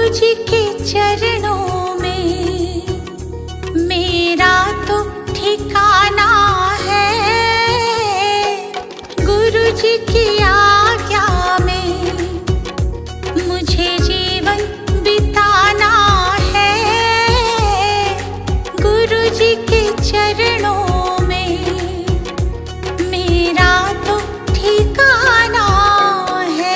जी के चरणों में मेरा तो ठिकाना है। गुरु जी की आज्ञा में मुझे जीवन बिताना है। गुरु जी के चरणों में मेरा तो ठिकाना है।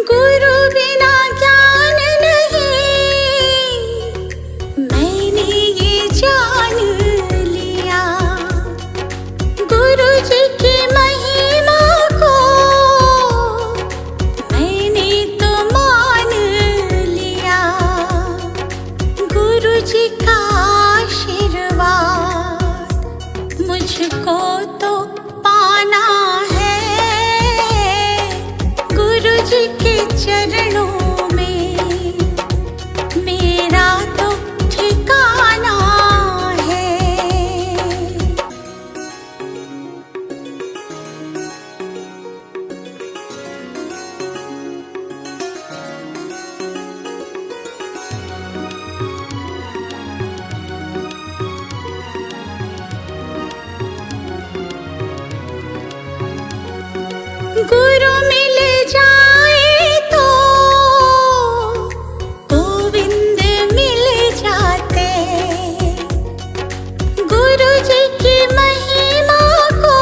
गुरु बिना ज्ञान नहीं, मैंने ये जान लिया। गुरु जी की महिमा को मैंने तो मान लिया। गुरु जी का आशीर्वाद मुझको तो पाना है। गुरु जी के चरणों में मेरा तो ठिकाना है। गुरु मिल जाए तो गोविंद मिल जाते। गुरु जी की महिमा को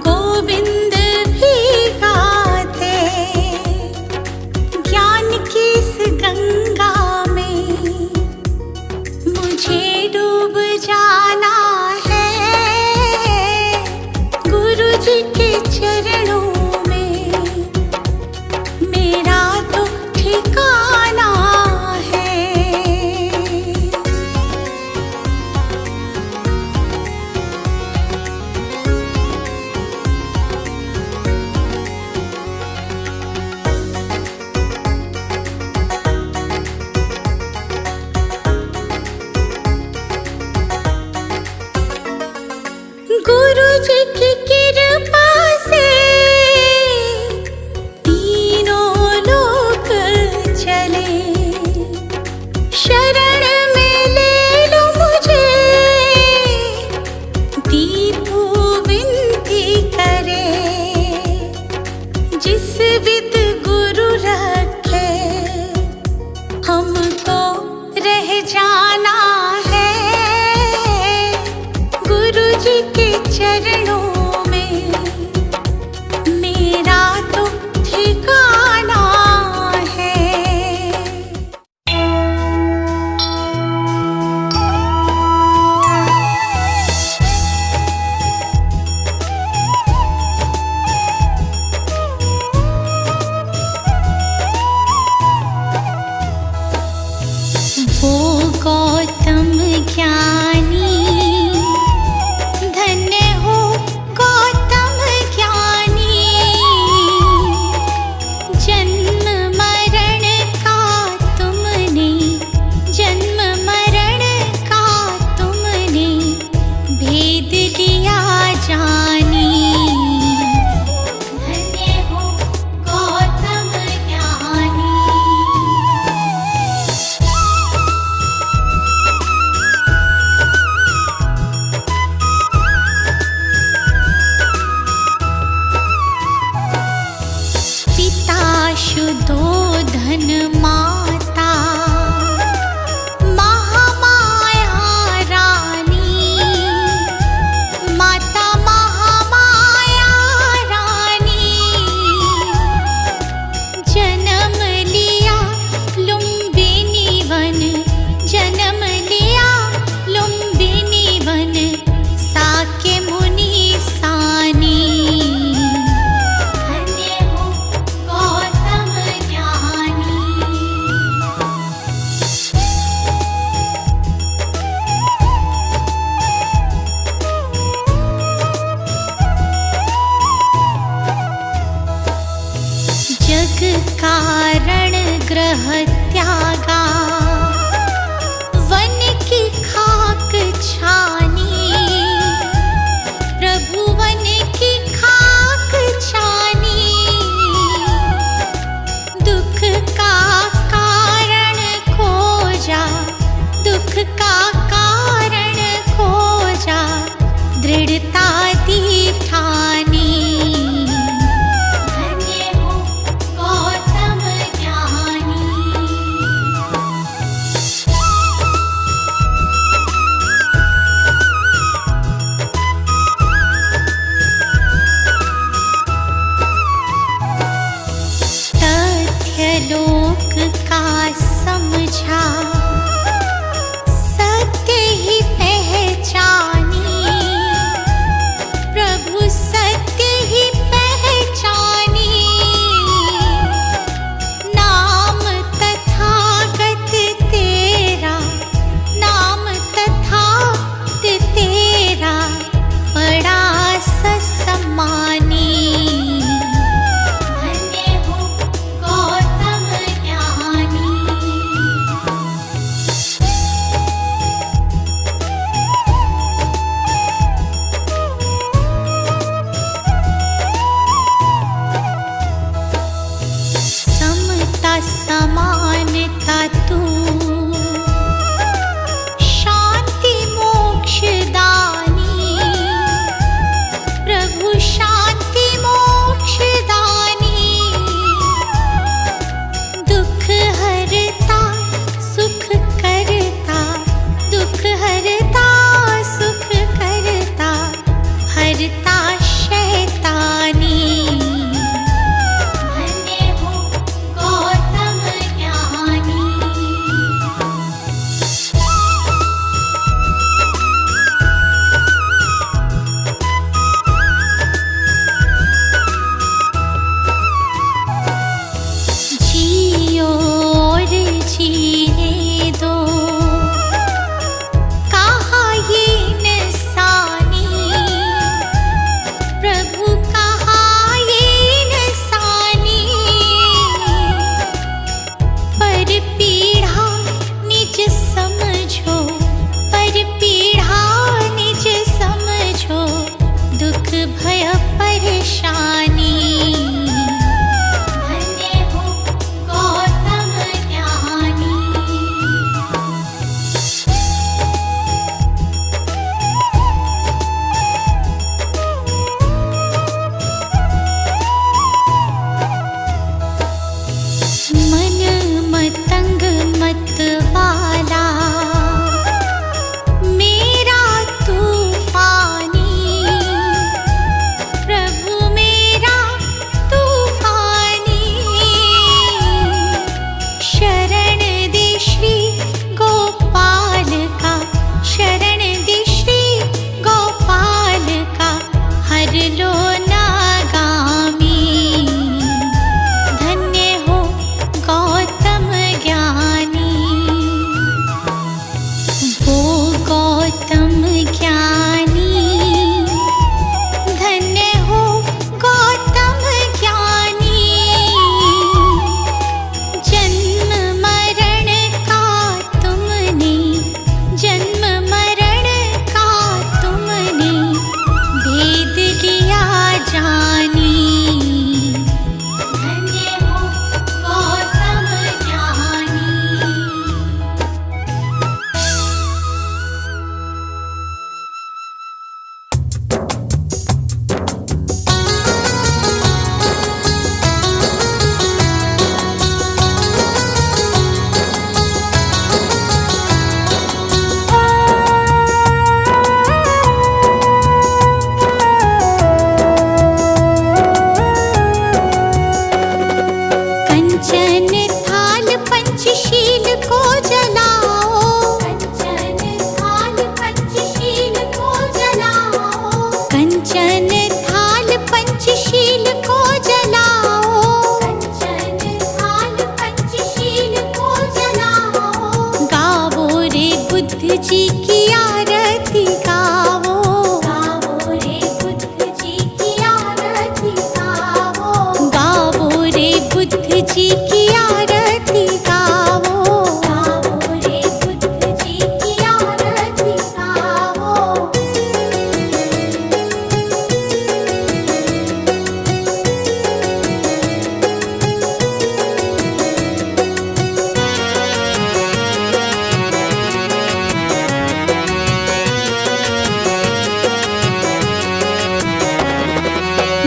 गोविंद भी गाते। ज्ञान की इस गंगा में मुझे डूब जाना है। गुरु जी के चरणों में मेरा तो ठिकाना है। गुरु जी की कृपा से तीनों लोक चले। शरण में ले लो मुझे, दीपू विनती करे। जिस विद गुरु रखे हमको रह जाना है। गुरु जी के चरणों में मेरा तो ठिकाना है। वो गौतम ज्ञानी, धन्य हो गौतम ज्ञानी। जन्म मरण का तुमने, जन्म मरण का तुमने भेद लिया जानी। धन्य हो गौतम ज्ञानी। पिता शुद्धोधन माता महामाया रानी। माता महामाया रानी जन्म लिया लुम्बिनी वन। जन्म लिया लुम्बिनी वन साके मुनि सानी। धन्य हो गौतम ज्ञानी। कारण ग्रह त्यागा, वन की खाक छानी, प्रभु वन की खाक छानी। दुख का कारण खोजा, दुख का कारण खोजा, दृढ़ता दी ठानी। धन्य हो गौतम ज्ञानी।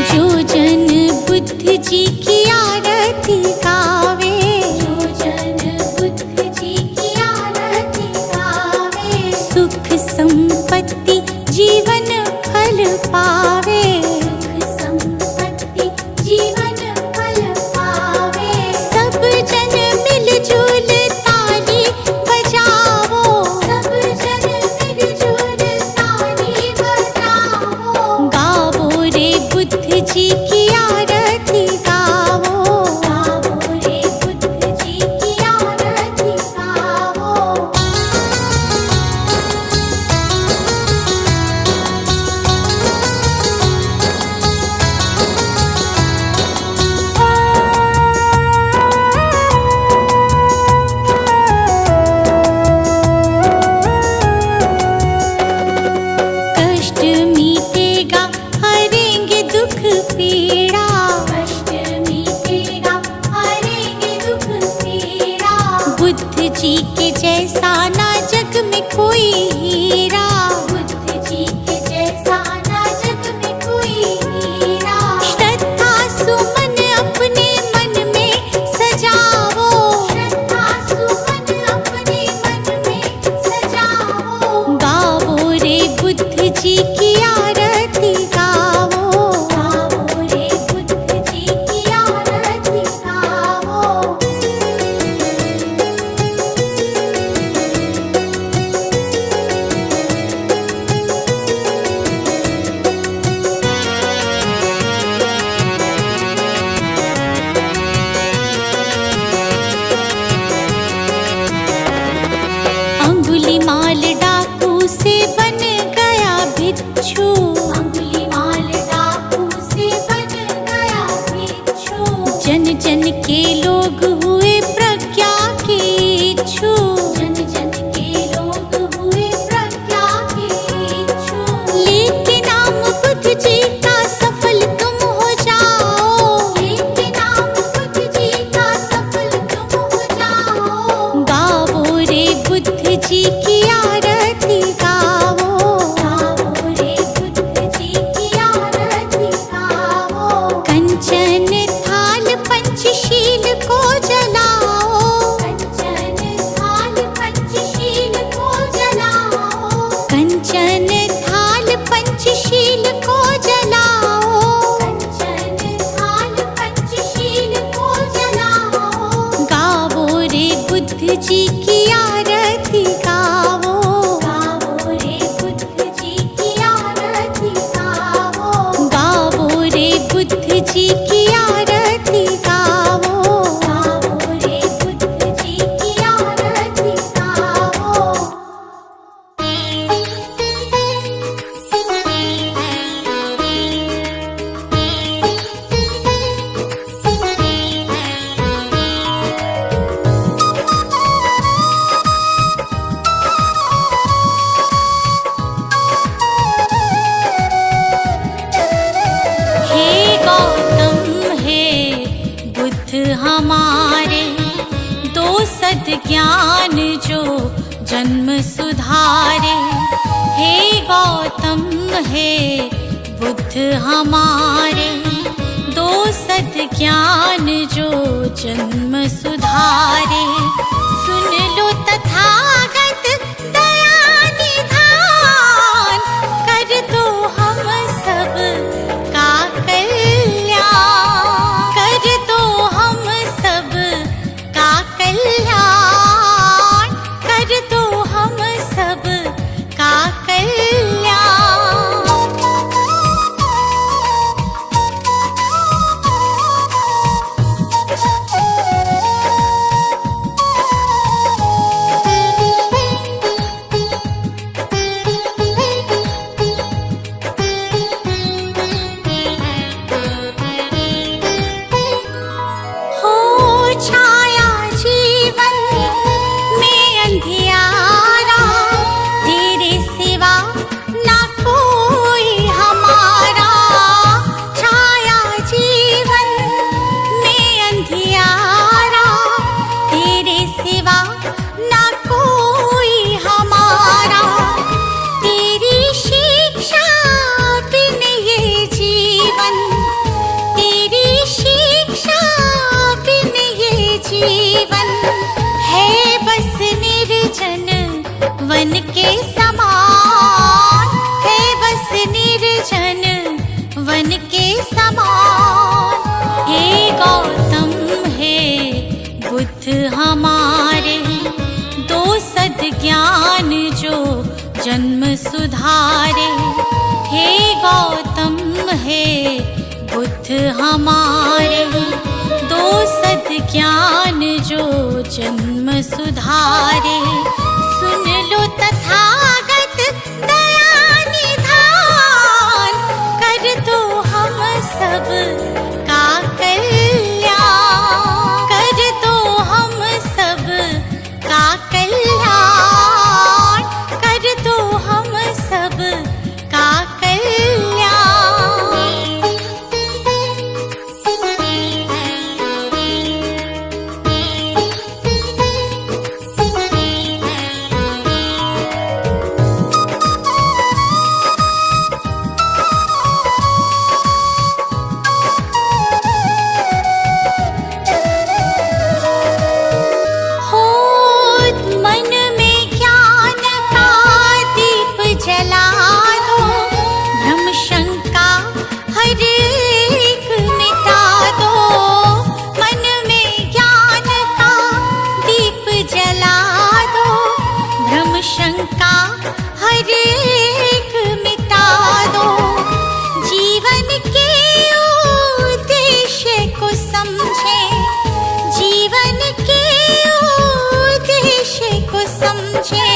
जो जन बुद्ध जी की आरती गावे, जो जन बुद्ध जी की आरती गावे, सुख संपत्ति जीवन फल पावे, सुख संपत्ति जीवन फल पावे। सब जन मिलजुल ताली बजावो, सब जन मिलजुल ताली बजावो, गावो रे बुद्ध जी की आरती गावो, गावो रे बुद्ध जी की आरती गावो। कष्ट मीटेगा हरेंगे दुख पीड़ा, कष्ट मीटेगा हरेंगे दुख पीड़ा, बुद्ध जी के जैसा ना जग में कोई हीरा, बुद्ध जी के जैसा ना जग में कोई हीरा। श्रद्धा सुमन अपने मन में सजावो, श्रद्धा सुमन अपने मन में सजावो, गावो रे बुद्ध जी की आरती गावो, गावो रे बुद्ध जी की आरती गावो। अंगुलीमाल डाकू से बन गया भिक्षु, अंगुलीमाल डाकू से बन गया भिक्षु, जन जन के लोग हुए प्रज्ञा के इच्छु, जन जन के लोग हुए प्रज्ञा के इच्छु। लेके नाम बुद्ध जी का सफल तुम हो जाओ, लेके नाम बुद्ध जी का सफल तुम हो जाओ, गावो रे बुद्ध जी की आरती गावो, गावो रे बुद्ध जी की आरती गावो। कंचन थाल पंचशील को जलाओ, कंचन थाल पंचशील को जलाओ, कंचन थाल पंचशील को जलाओ, कंचन थाल पंचशील को जलाओ, गावो रे बुद्ध जी की आरती गावो, गावो रे बुद्ध जी की आरती गावो, गावो रे बुद्ध जी की आरती गावो, गावो रे बुद्ध जी की आरती गावो। हे गौतम हे बुद्ध हमारे, दो सद्ज्ञान जो जन्म सुधारे। हे गौतम हे बुद्ध हमारे, दो सद्ज्ञान जो जन्म सुधारे। सुन लो तथागत दया निधान, कर दो हम सब का कल्याण, कर दो हम सब का कल्याण, कर दो हम सब का कल्याण। जीवन है बस निर्जन वन के समान, है बस निर्जन वन के समान। हे गौतम हे बुद्ध हमारे, दो सद्ज्ञान जो जन्म सुधारे। हे गौतम हे बुद्ध हमारे, दो सद्ज्ञान जो जन्म सुधारे। सुन लो तथागत दया निधान, कर दो हम सब का कल्याण, कर दो हम सब का कल्याण, कर दो हम सब का कल्याण। शंका हर एक मिटा दो, जीवन के उद्देश्य को समझे, जीवन के उद्देश्य को समझे।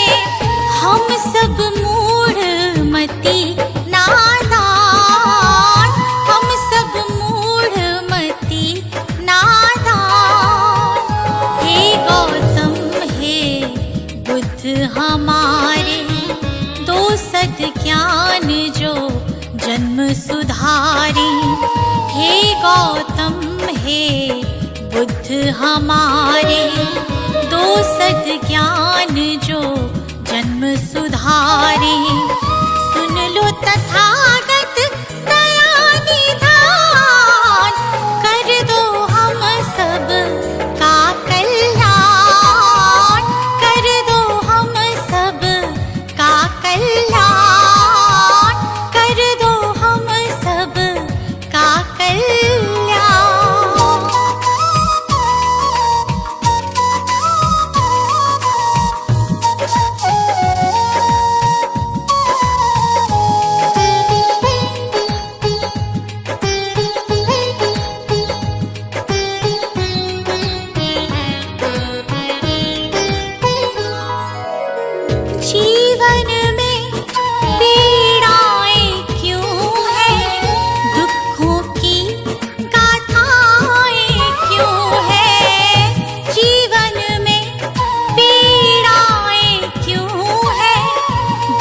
हम सब मूढ़ मति नादान, हम सब मूढ़ मति नादान। हे गौतम हे बुद्ध हमारे, दो सद्ज्ञान जो जन्म सुधारे। हे गौतम हे बुद्ध हमारे, दो सद्ज्ञान जो जन्म सुधारे। सुन लो तथागत दया निधान, कर दो हम सब का कल्याण, कर दो हम सब का कल्याण, कर दो हम सब का कल्याण। जीवन में पीड़ाएं क्यों हैं, दुखों की गाथाएं क्यों हैं। जीवन में पीड़ाएं क्यों हैं,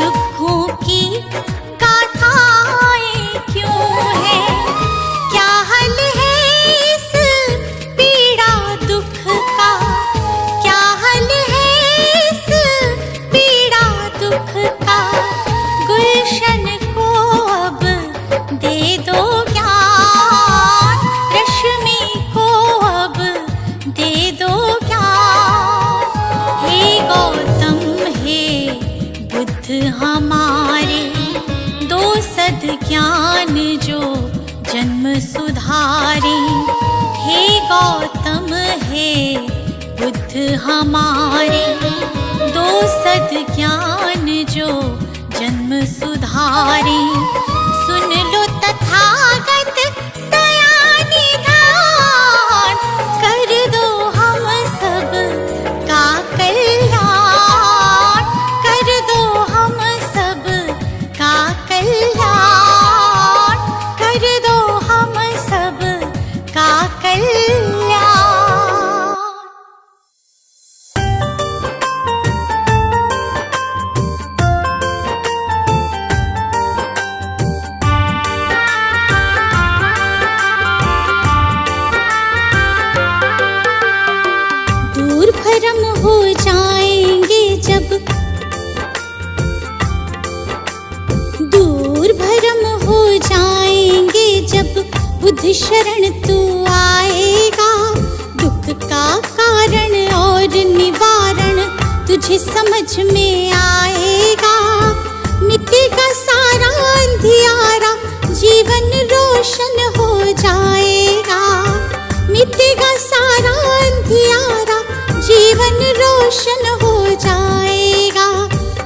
दुखों की गाथाएं क्यों हैं। क्या हल है इस पीड़ा दुख का, क्या हल है इस पीड़ा दुख का। गुलशन को अब दे दो ज्ञान, रश्मि को अब दे दो ज्ञान। हे गौतम हे बुद्ध हमारे, दो सद्ज्ञान जो जन्म सुधारे। हे गौतम हे बुद्ध हमारे, दो सद्ज्ञान जो जन्म सुधारे। सुन लो तथागत दया निधान, कर दो हम सब का कल्याण, कर दो हम सब का कल्याण, कर दो हम सब का कल्याण। भरम हो जाएंगे जब, दूर भरम हो जाएंगे जब बुद्ध शरण तू आएगा। दुख का कारण और निवारण तुझे समझ में आएगा। मिटेगा सारा अंधियारा, जीवन रोशन हो जाएगा। मिटेगा सारा अंधियारा, जीवन रोशन हो जाएगा।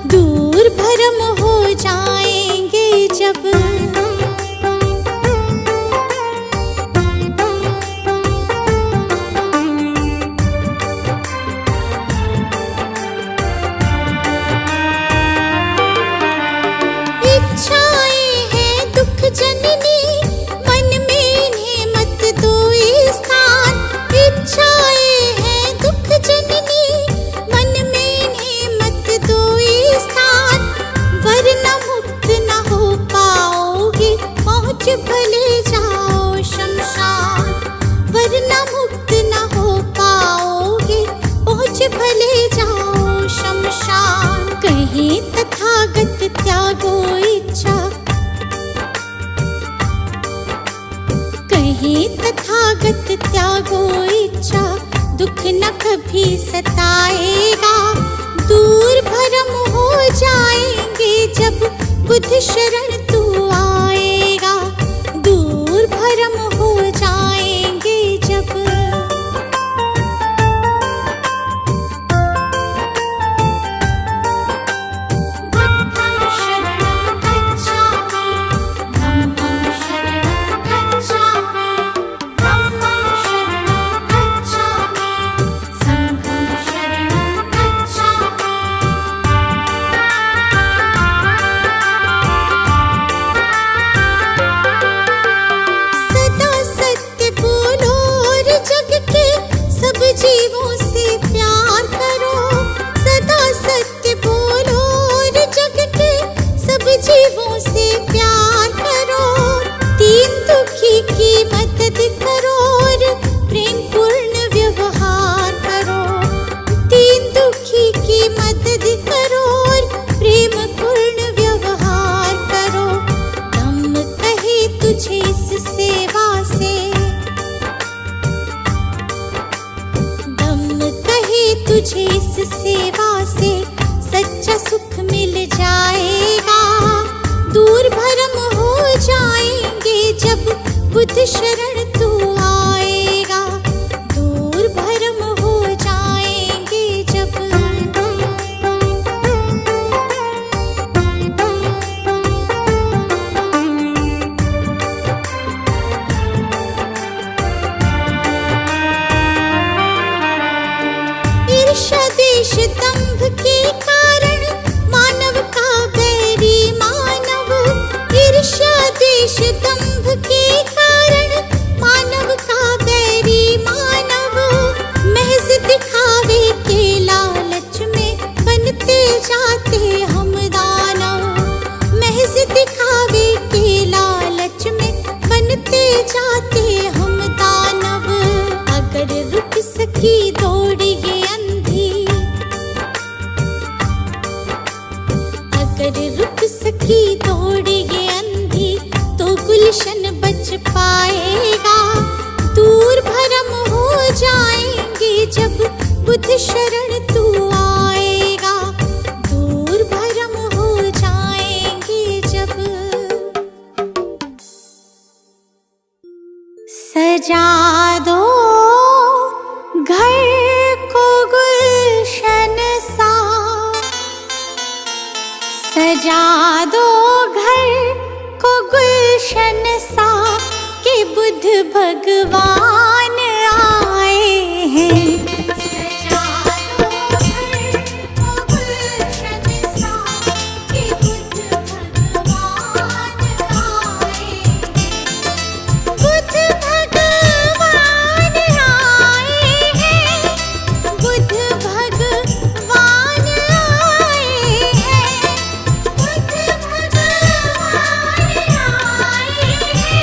दूर भरम हो जाएंगे जब भले जाओ शमशान, वरना मुक्त न हो पाओगे। पहुँच भले जाओ शमशान। कहीं तथागत त्यागो इच्छा, कहीं तथागत त्यागो इच्छा, दुख न कभी सताएगा। दूर भरम हो जाएंगे जब बुद्ध शरण तू आएगा। दूर भरम हो जाएंगे जब बुद्धं शरणं गच्छामि, धम्मं शरणं गच्छामि, धम्मं शरणं गच्छामि, संघं शरणं गच्छामि। जीवों से प्यार करो, सदा सत्य बोलो और जग के सब जीवों से प्यार करो। दीन दुखी की मदद करो और प्रेम पूर्ण व्यवहार करो। दीन दुखी की मदद करो और प्रेम पूर्ण व्यवहार करो। हम कहे तुझे इस सेवा से, तुझे इस सेवा से सच्चा सुख मिल जाएगा। दूर भरम हो जाएंगे जब बुद्ध शरण तू आएगा। दूर भरम हो जाएंगे जब देश दंभ के कारण मानव का बैरी मानव। ईर्ष्या देश दंभ के कारण मानव का बैरी मानव। महज दिखावे के लालच में बनते जाते हम दानव। महज दिखावे के लालच में बनते जाते हम दानव। अगर रुक सकी दौड़ ये अगर रुक सकी दौड़ ये अंधी तो गुलशन बच पाएगा। दूर भरम हो जाएंगे जब बुद्ध शरण तू आएगा। दूर भरम हो जाएंगे जब सजा दो घर को गुलशन सा, सजा दो घर को गुलशन सा कि बुद्ध भगवान आए हैं। सजा दो घर को गुलशन सा कि बुद्ध भगवान आए हैं। बुद्ध भगवान आए हैं। बुद्ध भगवान आए हैं।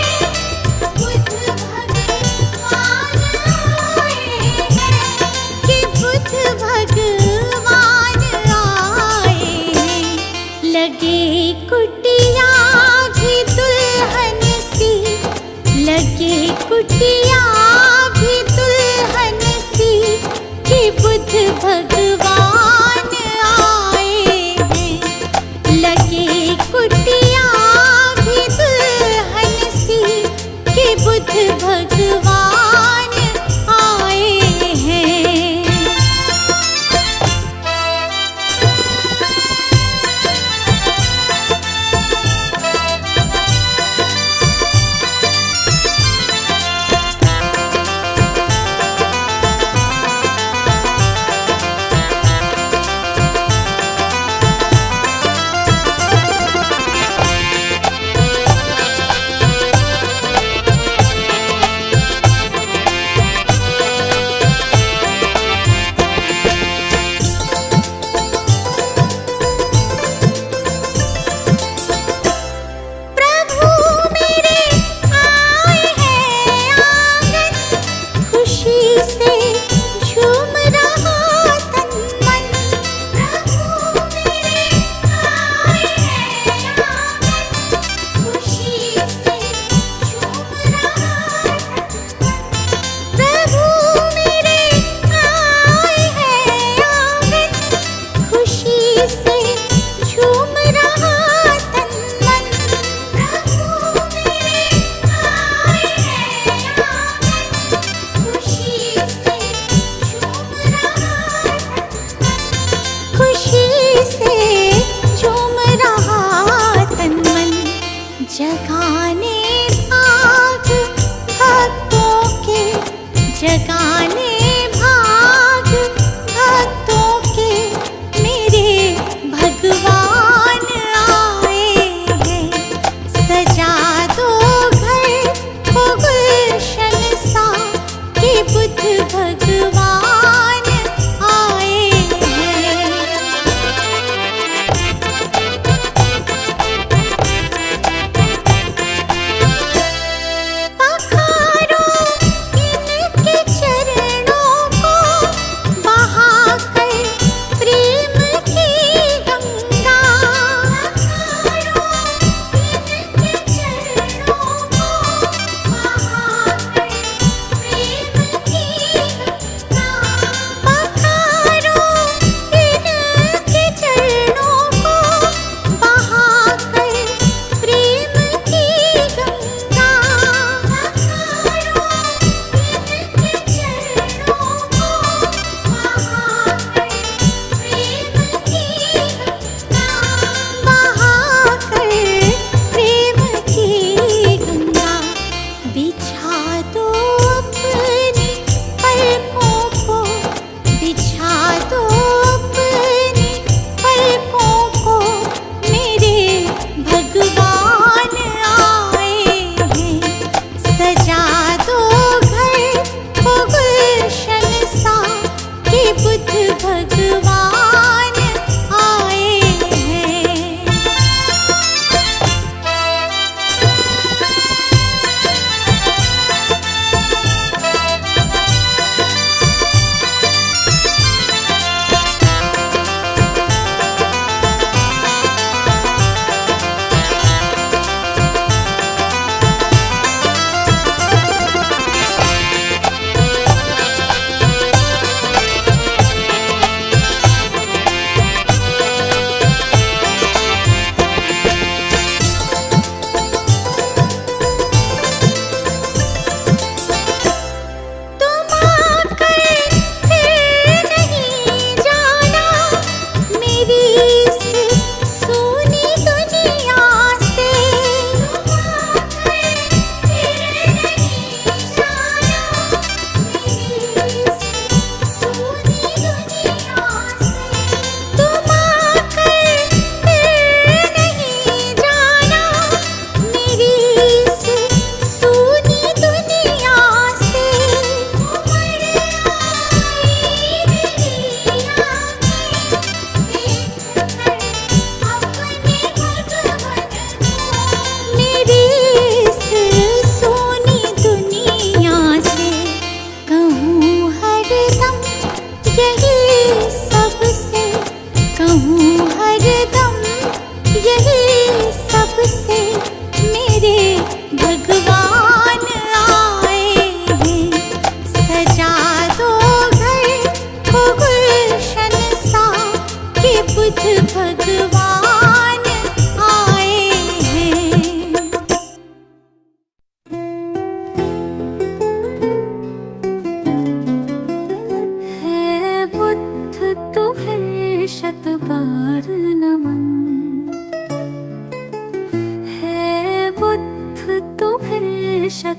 कुटिया भी दुल्हन सी बुद्ध भगवान आए हैं। लगे कुटिया भी दुल्हन सी कि बुद्ध भगवान आए हैं।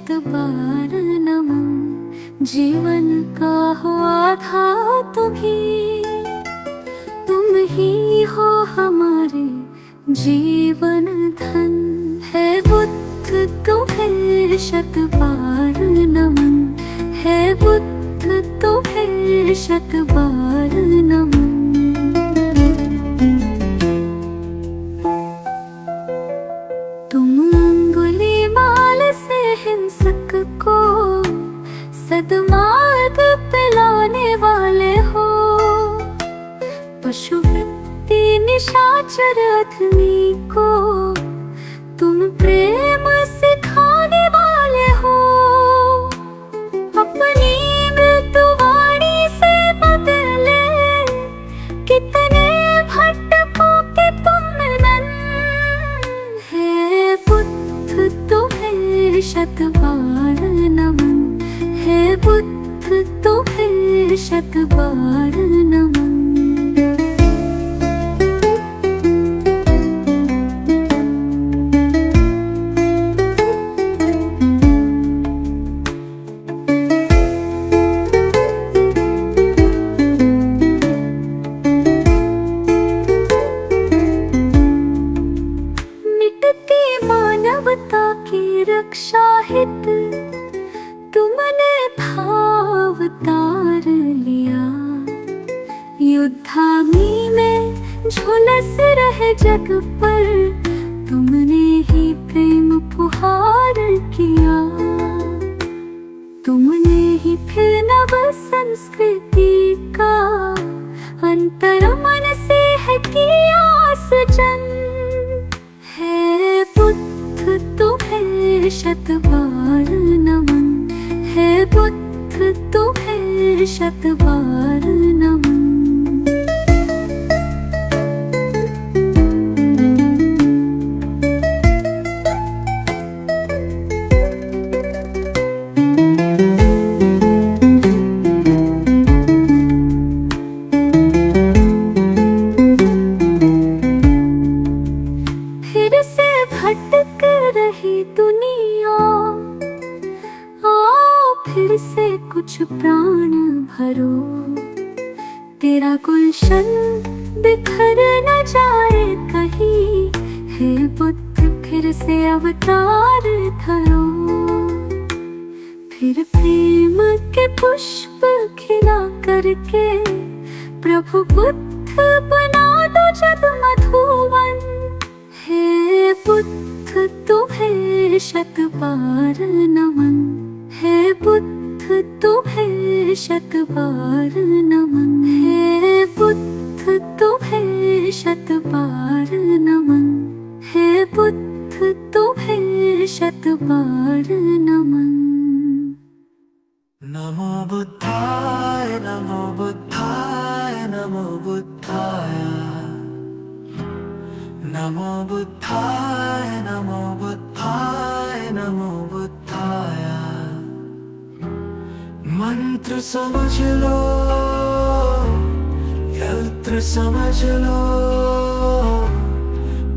शत बार नमन। जीवन का हो आधार तुम ही हो हमारे जीवन धन। है बुद्ध तुम्हें शत बार नमन। है बुद्ध तुम्हें शत बार नमन। तुम अंगुलीमाल से हिंसक को सद्मार्ग पे लाने वाले हो। पशुवृत्ति निशाचर अधमी को तुम प्रेम सिखाने वाले हो। अपनी मृत्युवाणी से बदले कितने भटकों के तुम नन। है बुद्ध तुम्हें शत बार नमन। है बुद्ध तुम्हें शत बार नमन। मानवता की रक्षा हित तुमने भावतार लिया। युद्धाग्नि में झुलस रहे जग पर तुमने ही प्रेम पुहार किया। तुमने ही फिर नव संस्कृति का अंतर मन से है किया सृजन। है बुद्ध तुम्हें शत बार नमन। है बुद्ध तुम्हें शत बार नमन। फिर से भटक रही दुनिया आओ फिर से कुछ प्राण भरो। तेरा गुलशन बिखर न जाए कहीं। हे बुद्ध फिर से अवतार धरो। फिर प्रेम के पुष्प खिला करके प्रभु बुद्ध बना दो जग मधुवन। हे बुद्ध तुम्हें शत बार नमन। है बुद्ध तुम्हें शत बार नमन। है बुद्ध तुम्हें शत बार नमन। है बुद्ध तुम्हें शत बार नमन। नमो बुद्धाय नमो बुद्धाय नमो बुद्धाय। नमो बुद्धाय नमो बुद्धाय नमो बुद्धाय। मंत्र समझ लो यंत्र समझ लो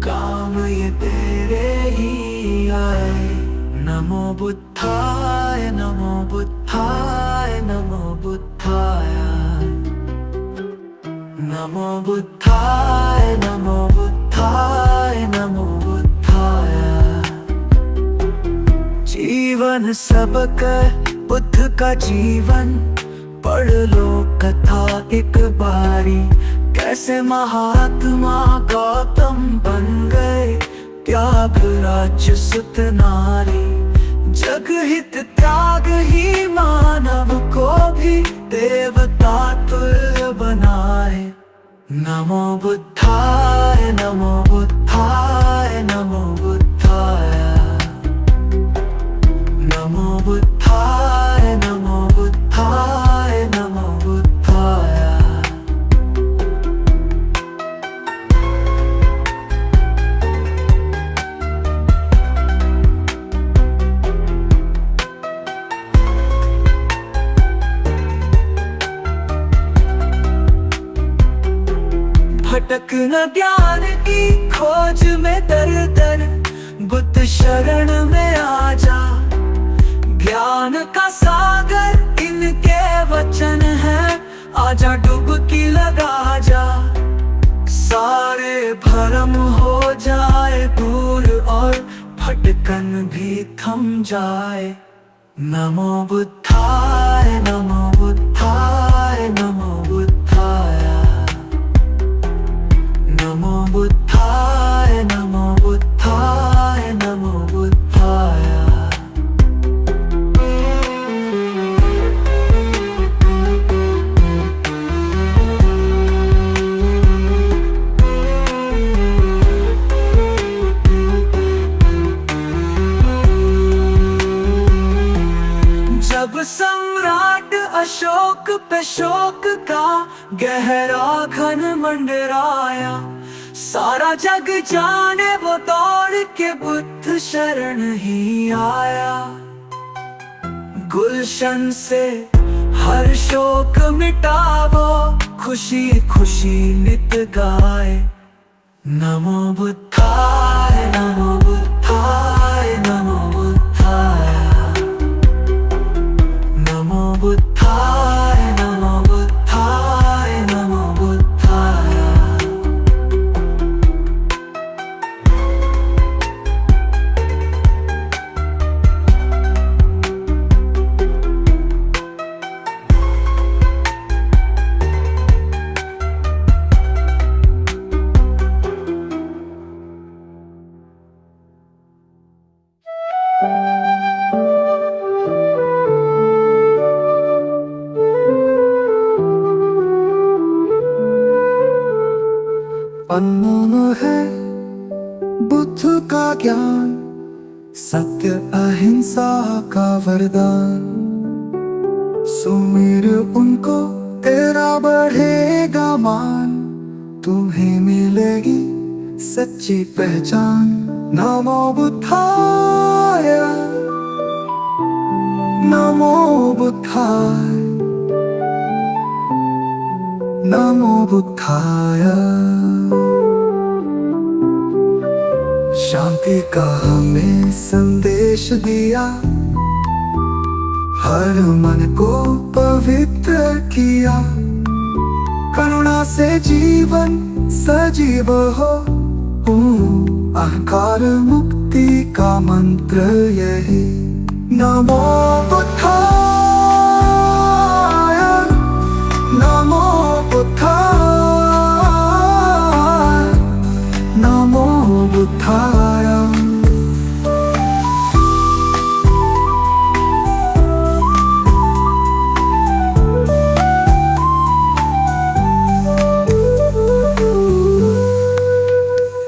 काम ये तेरे ही आए। नमो बुद्धाय नमो बुद्धाय नमो बुद्धाय। नमो बुद्धाय नमो बुद्धाय नमो बुद्धाय। जीवन सबका बुद्ध का जीवन पढ़ लो कथा एक बारी। कैसे महात्मा गौतम बन गए त्याग राज्य सुत नारी। जग हित त्याग ही मानव को भी देवता तुल्य बनाए। नमो बुद्धाय नमो बुद्धाय नमो बुद्धाय। नमो बुद्धाय नमो बुद्धाय नमो बुद्धाय। भटक न ज्ञान की खोज में दर दर बुद्ध शरण में आ जा। ज्ञान का सागर इनके वचन है। आजा डुबकी लगा जा, सारे भरम हो जाए दूर और भटकन भी थम जाए। नमो बुद्धाय नमो बुद्धाय नमो बुद्धाय नमो बुद्धाय नमो बुद्धाय नमो बुद्धाय। जब सम्राट अशोक पे शोक का गहरा घन मंडराया, सारा जग जाने वो दौड़ के बुद्ध शरण ही आया। गुलशन से हर शोक मिटावो, खुशी खुशी नित गाए। नमो बुद्धाय नमो बुद्धाय नमो बुद्धाय नमो बुद्धाय नमो बुद्धाय नमो बुद्धाय। अनमोल है बुद्ध का ज्ञान, सत्य अहिंसा का वरदान। सुमिर उनको तेरा बढ़ेगा मान, तुम्हें मिलेगी सच्ची पहचान। नमो बुद्धाय नमो बुद्धाय नमो बुद्धाय। शांति का हमें संदेश दिया, हर मन को पवित्र किया। करुणा से जीवन सजीव हो, अहंकार मुक्ति का मंत्र यही। नमो बुद्धाय नमो बुद्धाय नमो बुद्धाय।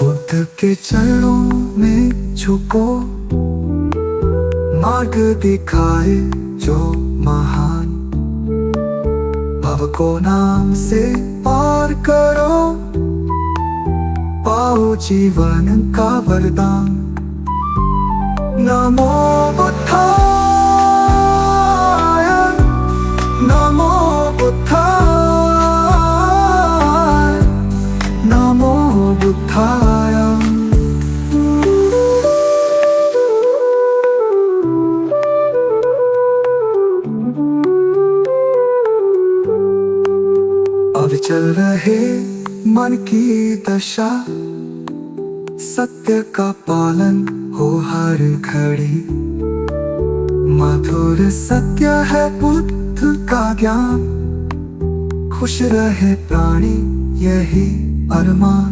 बुद्ध के चरणों में झुको, मार्ग दिखाए जो महान। भव को नाम से पार करो, पाओ जीवन का वरदान। नमो बुद्धाय नमो बुद्धाय नमो बुद्धाय। अविचल रहे मन की दशा, सत्य का पालन हो हर घड़ी। मधुर सत्य है बुद्ध का ज्ञान, खुश रहे प्राणी यही अरमान।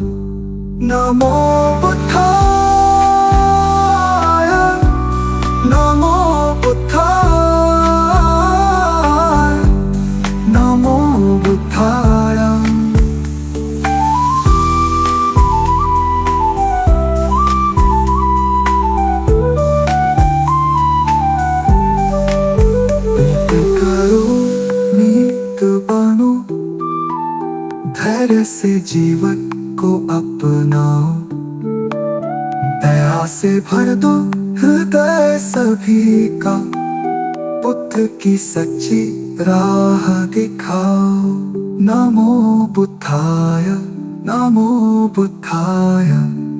नमो बुद्धाय नमो बुद्धाय नमो बुद्धाय। धैर्य से जीवन को अपनाओ, दया से भर दो हृदय सभी का। बुद्ध की सच्ची राह दिखाओ। नमो बुद्धाय नमो बुद्धाय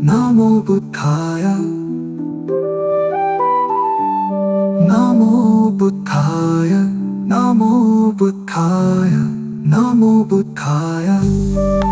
नमो बुद्धाय नमो बुद्धाय नमो बुद्धाय नमो बुद्धाय।